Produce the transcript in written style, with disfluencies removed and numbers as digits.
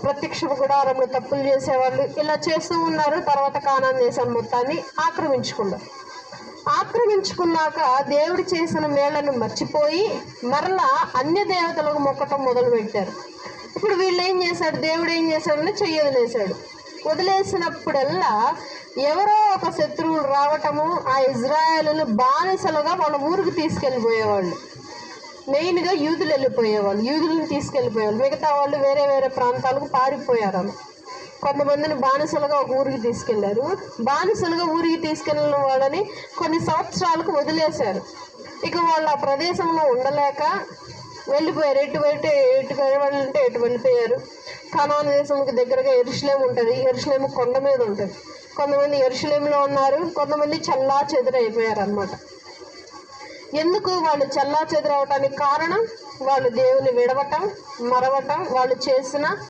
ప్రత్యక్ష గుడారంలో తప్పులు చేసేవాళ్ళు ఇలా చేస్తూ ఉన్నారు. తర్వాత కానాను దేశాన్ని మొత్తాన్ని ఆక్రమించుకున్నాక దేవుడు చేసిన మేళ్లను మర్చిపోయి మరలా అన్య దేవతలకు మొక్కటం మొదలుపెట్టారు. ఇప్పుడు వీళ్ళు ఏం చేశాడు, దేవుడు ఏం చేశాడని వదిలేశాడు. వదిలేసినప్పుడల్లా ఎవరో ఒక శత్రువులు రావటము, ఆ ఇజ్రాయేలును బానిసలుగా వాళ్ళ ఊరికి తీసుకెళ్ళిపోయేవాళ్ళు. మెయిన్గా యూదులను తీసుకెళ్ళిపోయేవాళ్ళు. మిగతా వాళ్ళు వేరే వేరే ప్రాంతాలకు పారిపోయారు. కొంతమందిని బానిసలుగా ఒక ఊరికి తీసుకెళ్లారు. బానిసలుగా ఊరికి తీసుకెళ్ళిన వాళ్ళని కొన్ని సంవత్సరాలకు వదిలేశారు. ఇక వాళ్ళు ఆ ప్రదేశంలో ఉండలేక వెళ్ళిపోయారు. ఎటు వెళ్ళాలంటే ఎటు వెళ్ళిపోయారు. కనాను దేశంకి దగ్గరగా యెరూషలేము ఉంటుంది. యెరూషలేము కొండ మీద ఉంటుంది. కొంతమంది యెరూషలేములో ఉన్నారు, కొంతమంది చల్లా చెదురైపోయారు అన్నమాట. ఎందుకు వాళ్ళు చల్లా చెదురవటానికి కారణం వాళ్ళు దేవుని విడవటం, మరవటం, వాళ్ళు చేసిన